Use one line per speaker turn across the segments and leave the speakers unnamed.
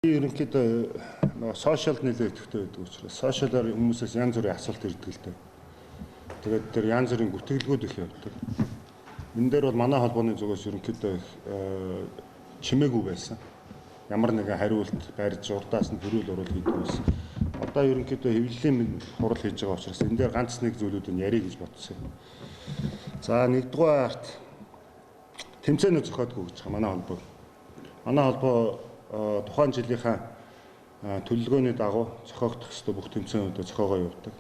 Ерөнхийдөө нөгөө сошиалд нэлээд идэвхтэй байдаг учраас сошиалаар хүмүүсээс янз бүрийн асуулт ирдэг л дээ. Тэгээд тэр янз бүрийн гүтгэлгүүд их явдаг. Энэ дээр бол манай холбооны зүгээс ерөнхийдөө чимээгүй байсан. Ямар нэгэн хариулт барьж урдаас нь хөрүүл урал хийдэг байсан. Одоо ерөнхийдөө хэвлэлийн хурал хийж байгаа учраас энэ дээр ганц нэг зүйлүүд нь ярих гэж бодсон. За нэгдүгээрт тэмцээнүүд зохиодгүй гэж байгаа манай холбоо. Манай холбоо тухайн жилийнхаа төлөвлөгөөний дагуу зохиогдох ёстой бүх тэмцээнүүдэд зохиогоо явуулдаг.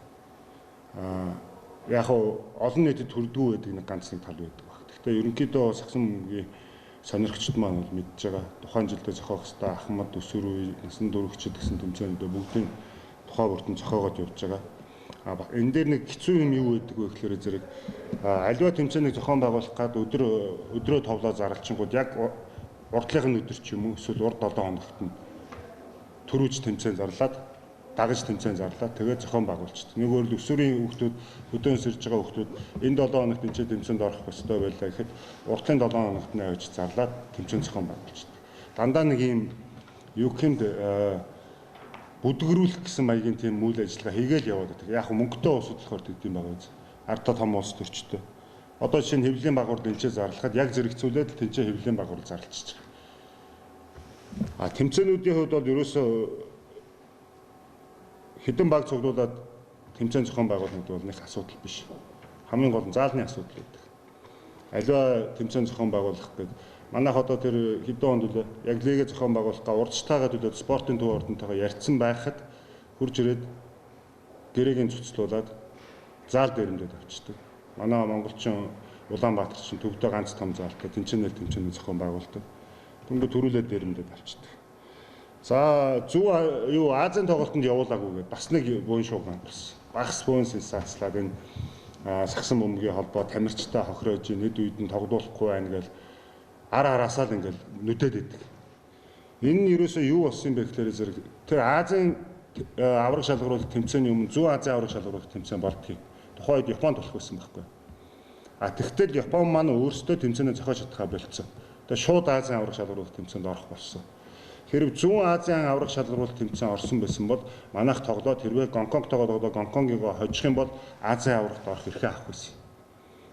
Яг олон нийтэд хүрдэггүй байдаг нэг ганц нэг тал байдаг баг. Гэхдээ ерөнхийдөө сагсан мөнгөний сонирхчид маань бол мэдж байгаа. Тухайн жилдээ зохиох ёстой ахмад өсвөр үе, насан туршид гэсэн тэмцээнүүдэд бүгдийн тухай бүртэн зохиогоод явж байгаа. Энэ дээр нэг хэцүү юм юу байдаг вэ гэхээр зэрэг аливаа тэмцээнийг зохион байгуулах гад өдрөө товлоо зарлчингууд яг урдлынхын өдөр ч юм уу эсвэл урд 7 хоногт нь төрүүж тэмцээн зарлаад дагаж тэмцээн зарлаад тэгээд зохион байгуулчихдаг. Нэг өөрөөр өсвөрийн хүүхдүүд өдөөс ирж байгаа хүүхдүүд энэ 7 хоногт энэ тэмцээнд орох ёстой байлаа гэхэд урдлын 7 хоногт нь авч зарлаад тэмцээн зохион байгуулчихдаг. Дандаа нэг юм юу гэмд бүдгэрүүлэх гэсэн маягийн тийм үйл ажиллагаа хийгээл яваад байдаг. Яг мөнгөтэй улсууд болохоор тэгдэм байгаа биз. Ардаа том улс төрчтэй. Одоо жишээ нь хэвлэлийн багвар тэнцээ зарлахад яг зэрэгцүүлээд тэнцээ хэвлэлийн багвар зарлчихж байгаа. Тэмцээнүүдийн хувьд бол ерөөсөө хэдэн баг цуглуулад тэмцээн зохион байгуулалт бол нэг асуудал биш. Хамгийн гол нь заалны асуудал байдаг. Аливаа тэмцээн зохион байгуулах гэдэг манайх одоо тэр хэдэн онд үлээ яг лигээ зохион байгуулах га урдчилгаагаад үлээ спортын төв ордонтойгоо ярьсан байхад хурж ирээд гэрээгийн цуцлуулаад заал дээрэмдээд авчдаг. Манай монголчин Улаанбаатарчин төвдөө ганц том заалтай тэмцээнээр тэмцээний зохион байгуулдаг. Түнгээ төрүүлээд дээрэмдээд авчдаг. За зөв Азийн тоглолтод явуулаагүй гэдэг бас нэг буун шууган гарсан. Багс буун сенсацлаад энэ сагсан бөмбөгийн холбоо тамирчтай хохирож нэд үед нь тоглоулахгүй байна гэж араасаа л ингээл нүдэд идэг. Энэ нь ерөөсөө юу болсон юм бэ гэхээр зэрэг тэр Азийн авраг шалгаруулах тэмцээний өмнө Зүүн Азийн авраг шалгаруулах тэмцээн болдгийг тухайд Японд болох байсан байхгүй. Тэгтэл Япон маань өөрсдөө тэмцээний зохиож чадхаа болцсон. Тэгээ шууд Азийн авраг шалгаруулах тэмцээнд орох болсон. Хэрэг Зүүн Азийн авраг шалгаруулах тэмцээн орсон байсан бол манайх тоглоод хэрвээ Гонконгтойгоо тоглоод Гонконгийг хожих юм бол Азийн аврагт орох эрхээ авах байсан.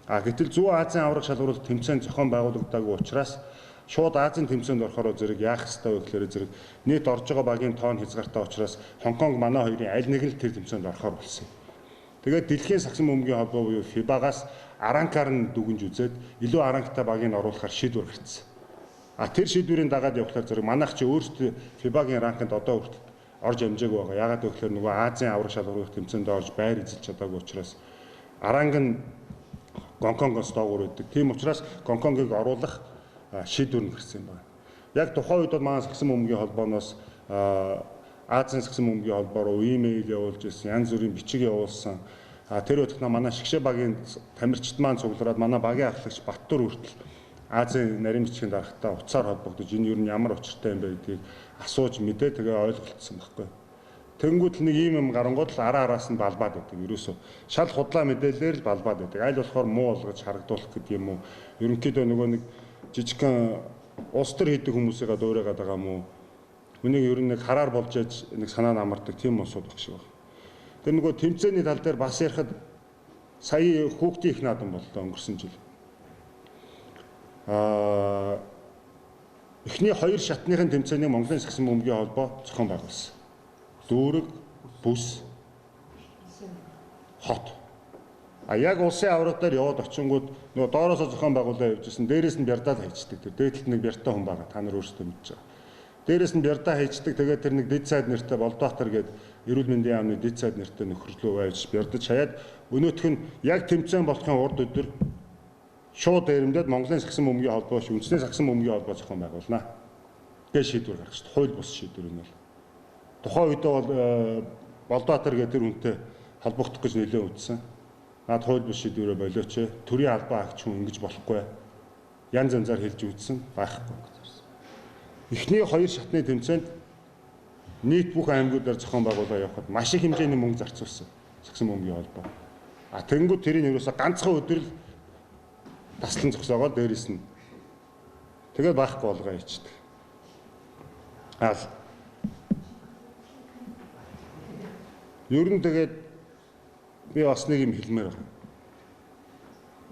Гэтэл Зүүн Азийн авраг шалгаруулах тэмцээн зохион байгуулагдаагүй учраас шууд Азийн тэмцээнд орохоор зэрэг яах ёстой вэ гэхээр зэрэг нийт орж байгаа багийн тоон хязгаартай учраас Хонконг манай хоёрын аль нэг нь тэр тэмцээнд орохоор болсон. Тэгээд дэлхийн сагсан бөмбөгийн холбоо буюу FIBA-гаас Аранкаар нь дүгнж үзээд илүү Аранктай багийг оруулахар шийдвэр гаргацсан. Тэр шийдвэрийн дагаад явахлаар зэрэг манайх чи өөрсдөө FIBA-гийн ранкнд одоо хүртэл орж амжаагүй байгаа. Яагаад гэвэл нөгөө Азийн авраг шалгаруулах тэмцээнд орж байр эзэлж чадаагүй учраас Аранг нь Гонконгоос доогуур байдаг. Тийм учраас Гонконгийг оруулах шийдвэр нь гарсан юм байна. Яг тухайн үед бол манай сагсан бөмбөгийн холбооноос Азийн сагсан бөмбөгийн холбоо руу имэйл явуулж ирсэн, янз бүрийн бичиг явуулсан. Тэр өдөртөө манай шгшээ багийн тамирчид маань цуглараад манай багийн ахлагч Баттур хүртэл Азийн нарийн бичгийн дарагтаа уцаар холбогдож энэ юу ямар учиртай юм бэ гэдгийг асууж мэдээ тэгээ ойлголцсон байхгүй. Тэнгүүд нэг юм гарангууд л араас нь балбаад байдаг. Ерөөсөө шал худлаа мэдээлэлээр л балбаад байдаг. Аль болохоор муу олгож харагдуулах гэдэг юм уу? Ерөнхийдөө нөгөө нэг жижигхэн улс төр хийдэг хүмүүсийгээ дуурайгаад байгаа юм уу? Үнийг ер нь нэг хараар болж яж нэг санаа намардаг тийм усуд баг шиг байна. Тэр нөгөө тэмцээний тал дээр бас ярихад сая хүүхдийн их наадам боллоо өнгөрсөн жил. Эхний хоёр шатныхын тэмцээнийг Монголын сагсан бөмбөгийн холбоо зохион байгуулсан. Дүүрэг, бүс, хот. Яг улсын авраг дээр яваад очингууд нөгөө доороосоо зохион байгуулаад явжсэн. Дээрээс нь бярдаад хайчдаг. Тэр дээдлэлт нэг бяртаа хүн байгаа. Та нар өөрсдөө мэдж байгаа. Дээрээс нь бярдаа хайчдаг. Тэгээд тэр нэг дэд сайд нэртэй Болдбаатар гээд эрүүл мэндийн яамны дэд сайд нэртэй нөхөрлөө байвч бярдаж хаяад өнөөх нь яг тэмцээн болохын урд өдөр шууд дээрэмдээд Монголын сагсан бөмбөгийн холбоо үндэсний сагсан бөмбөгийн холбоо зохион байгуулнаа. Гэж шийдвэр гаргасан. Хууль бус шийдвэр юм бол. Тухайн үед бол Болдбаатар гэдэг тэр үнтэй холбогдох гэж нэлээд үтсэн. Наад хууль бус шийдвэрээ болооч төрийн албан агч хүн ингэж болохгүй. Янз янзаар хэлж үтсэн байхгүй. Эхний хоёр шатны тэмцээнд нийт бүх аймагуудаар зохион байгуулаа явахад маш их хэмжээний мөнгө зарцуулсан. Сагсан бөмбөгийн холбоо. Тэнгүүд тэрийн ерөөсө ганцхан өдөр л таслан зогсоогоо дээрээс нь тэгээд байхгүй болгоо хийчихдэг. Ер нь тэгээд би бас нэг юм хэлмээр байна.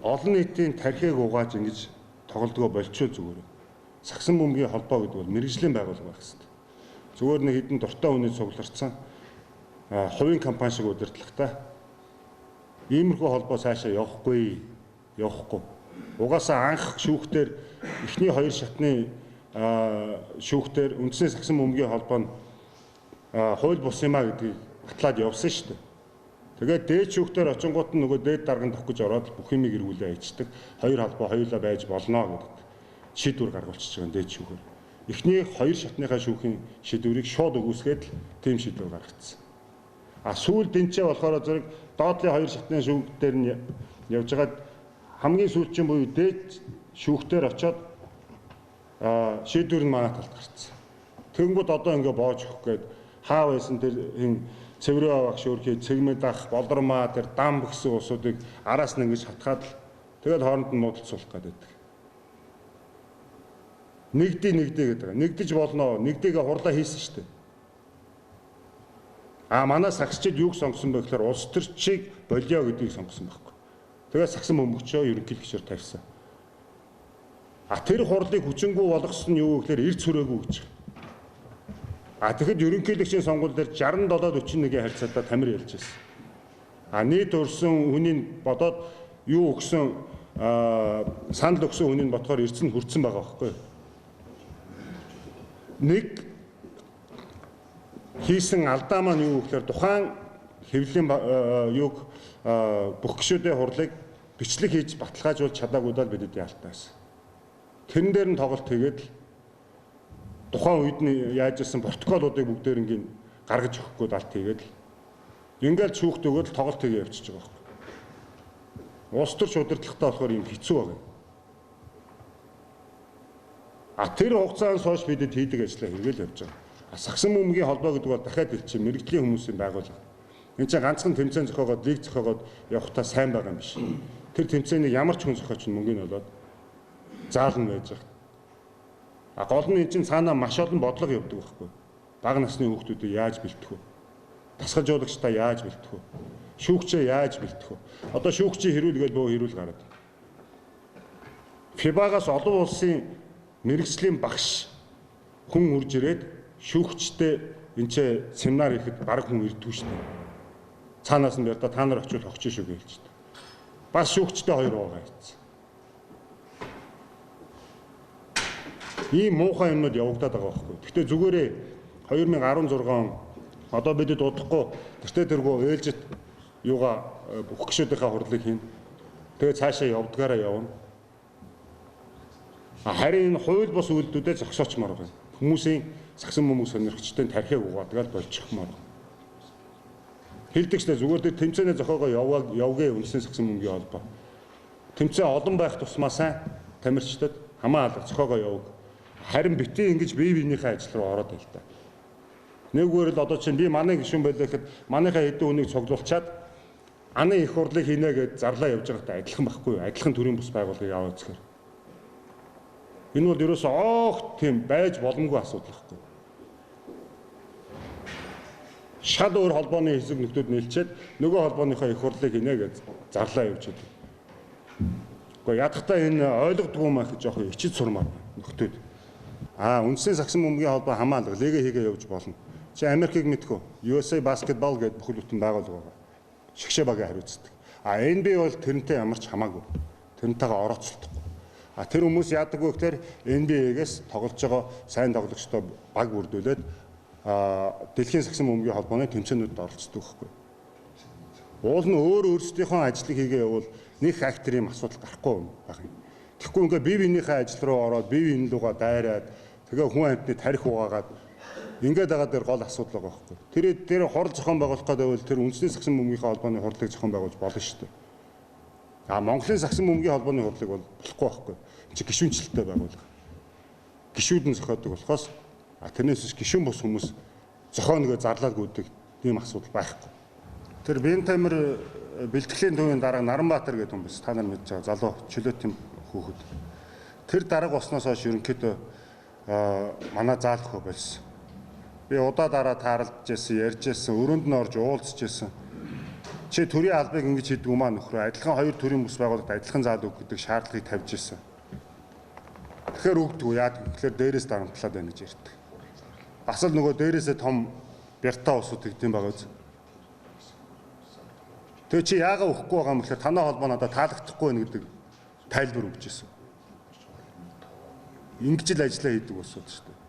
Олон нийтийн тархийг угааж ингэж тоглодгоо болчихоо зүгээр. Сагсан бөмбөгийн холбоо гэдэг бол мэрэгжлийн байгууллага байх хэрэгтэй. Зүгээр нэг хэдэн дуртай хүний цугларсан хувийн компани шиг удирдлагатай иймэрхүү холбоо цаашаа явахгүй. Угаасаа анх шүүхтэр эхний хоёр шатны шүүхтэр үндэсний сагсан бөмбөгийн холбоо нь хууль бус юмаа гэдгийг батлаад явсан шүү дээ. Тэгээд дээд шүүхтэр очингууд нь нөгөө дээд дарганд тох гэж ороод бүх юмыг эргүүлээ ичдэг. Хоёр холбоо хоёулаа байж болно гэдэг шийдвэр гаргуулчихж байгаа дээд шүүхээр. Эхний хоёр шатныхаа шүүхийн шийдвэрийг шууд өгөөсгээд тийм шийдвэр гаргацсан. Сүүлд энэчээ болохоор зэрэг доотлын хоёр шатны шүүхтэр нь явж байгаад хамгийн сүүлчийн буюу дээд шүүхтэр очоод шийдвэр нь манай талд гарцсан. Тэгэнгүүт одоо ингээ боож өгөх гээд хаа байсан тэр цэврээ авах шүүрхий цэгмэд ах болдормаа тэр дам гэсэн усуудыг араас нь ингэж хатгаад тэгээд хооронд нь муудалцуулах гэдэг. Нэгдээ гэдэг. Нэгдэж болно. Нэгдээгээ хурлаа хийсэн шүү дээ. Манай сагсчид юуг сонгосон бэ гэхээр улс төрчийг болио гэдгийг сонгосон байхгүй. Тэгээд сагсан бөмбөгчөө ерөнхийлөгч гишээр тавьсан. Тэр хурлыг хүчингү болгосон нь юу гэхээр эрд сүрээгүй гэж. Тэгэхэд ерөнхийлөгчийн сонгуул дээр 67-41-ийн харьцаатай тамир ялж байсан. Нийт өрсөн хүнийг бодоод юу өгсөн санал өгсөн хүнийг бодохоор эрдэнэ хүрсэн байгаа байхгүй. Нэг хийсэн алдаа маань юу гэхээр тухайн хэвлэлийн юг бүх гишүүдийн хурлыг бичлэг хийж баталгаажуулж чадаагүйдаа бидэд яалтаа байсан. Тэрэн дээр нь тоглолт хийгээд тухайн үед нь яаж ирсэн протоколуудыг бүгдээр ингээд гаргаж өгөхгүй далт хийгээд ингээл шүүхт өгөөд тоглолт хийгээ явчихж байгаа байхгүй. Улс төрч удирдлагатай болохоор юм хэцүү байгаа. Тэр хугацаанд хойш бидэд хийдэг ажлаа хэрэгэл явж байгаа. Сагсан бөмбөгийн холбоо гэдэг бол дахиад хэлчихэ мэрэгжлийн хүмүүсийн байгууллага. Энд чинь ганцхан тэмцээн зохиогоод лиг зохиогоод явахтаа сайн байгаа юм биш. Тэр тэмцээнийг ямар ч хүн зохиоч мөнгөний болоод заална байж байгаа. Гол нь энэ чинь цаанаа маш олон бодлого явдаг байхгүй. Бага насны хүүхдүүдийг яаж бэлтэх вэ? Тасгалжуулагчдаа яаж бэлтэх вэ? Шүүгчээ яаж бэлтэх вэ? Одоо шүүгчийн хэрүүлгээл бөө хэрүүл гараад. ФИБА-гаас олон улсын мэрэгжлийн багш хүн үрж ирээд шүүгчтэй энэ ч семинар хийхэд баг хүн ирдгүй шүү дээ. Цаанаас нь барьда та нар очивол хогч шүү гэлж дээ. Бас шүүгчтэй хоёр байгаа хийцэн. Ийм муухай юмнууд явагдаад байгаа байхгүй. Гэхдээ зүгээрээ 2016 он одоо бидэд удахгүй тэртээ тэргөө ээлжит юугаа бүх гишүүдийнхээ хурлыг хийн. Тэгээ цаашаа явдгаараа явна. Харин энэ хууль бус үйлдэлүүдэд зогсоочмоор байна. Хүмүүсийн сагсан бөмбөг сонирхчдын тархийг угаадаг л болчихмоор. Хэлдэгчдээ зүгээр тэр тэмцээний зохиогоо явгээ үндэсний сагсан бөмбөгийн холбоо. Тэмцээн олон байх тусмаа сайн тамирчдад хамаа алга зохиогоо яваг. Харин битгий ингэж бие биенийхээ ажил руу ороод байл та. Нэггээр л одоо чинь би манай гишүүн байлаа гэхэд манайхаа хэдэн хүнийг цуглуулчаад аны их хурлыг хийнэ гэж зарлаа явж байгаатай адилхан байхгүй юу? Адилхан төрийн бус байгууллагыг аваад үзэхээр. Энэ бол ерөөсөө огт тийм байж боломгүй асуудал байхгүй. Шал өөр холбооны хэсэг нөхдүүд нэлчээд нөгөө холбооныхоо их хурлыг хийнэ гэж зарлаа явж байдаг. Гэхдээ ядахтаа энэ ойлгодгүй маа гэж жоох ичид сурмаар нөхдүүд. Үндэсний сагсан бөмбөгийн холбоо хамаалга лигээ хийгээ явж болно. Чи Америкийг мэдхүү? USA Basketball гэдэг бүхэл бүтэн байгууллага байгаа. Шигшээ багийн хариуцдаг. NBA бол тэрнтэй ямар ч хамаагүй. Тэрнтэйгээ орооцолдохгүй. Тэр хүмүүс яадаг вэ гэхээр NBA-гээс тоглож байгаа сайн тоглогчдоо баг бүрдүүлээд дэлхийн сагсан бөмбөгийн холбооны тэмцээнүүдэд оролцдог байхгүй. Уул нь өөрсдийнхөө ажлыг хийгээ явуул нэг актерийн асуудал гарахгүй байх юм. Тэгэхгүй ингээ бие биенийхээ ажил руу ороод бие биенээ лугаа дайраад тэгээ хүн амьтны тарих угаагаад ингээд байгаа дээр гол асуудал байгаа байхгүй. Тэр хурал зохион байгуулах гэдэг бол тэр үндэсний сагсан бөмбөгийн холбооны хурлыг зохион байгуулж болно шүү дээ. Монголын сагсан бөмбөгийн холбооны хурлыг бол болохгүй байхгүй. Чи гишүүнчлэлтэй байгуулга. Гишүүд нь зохиодог болохоос тэрнээс гишүүн бус хүмүүс зохионгоо зарлаад гүйдэг ийм асуудал байхгүй. Тэр Бентамир бэлтгэлийн төвийн дараа Наранбаатар гэдэг хүн биш. Та нар мэдж байгаа залуу чөлөөт хүүхэд. Тэр дарга болсноос хойш ерөнхийдөө манай заалхөө болсон. Би удаа дараа таарлаж байсан, ярьж байсан, өрөөнд нь орж уулзж байсан. Чи төрийн албыг ингэж хийдэг юм аа нөхрөө. Адилхан хоёр төрийн бүс байгууллагад адилхан заал өгөх гэдэг шаардлагыг тавьж ирсэн. Тэгэхээр өгдөг. Яагаад гэвэл дээрээс дарамтлаад байна гэж ярьдаг. Бас л нөгөө дээрээсээ том бяртаа усууд гэдэг юм байгаа үз. Тэгээ чи яагаад өгөхгүй байгаа юм гэхээр танай холбоо надад таалагдахгүй байна гэдэг тайлбар өгч ирсэн. Ингэж л ажиллаа хийдэг усуд шүү дээ.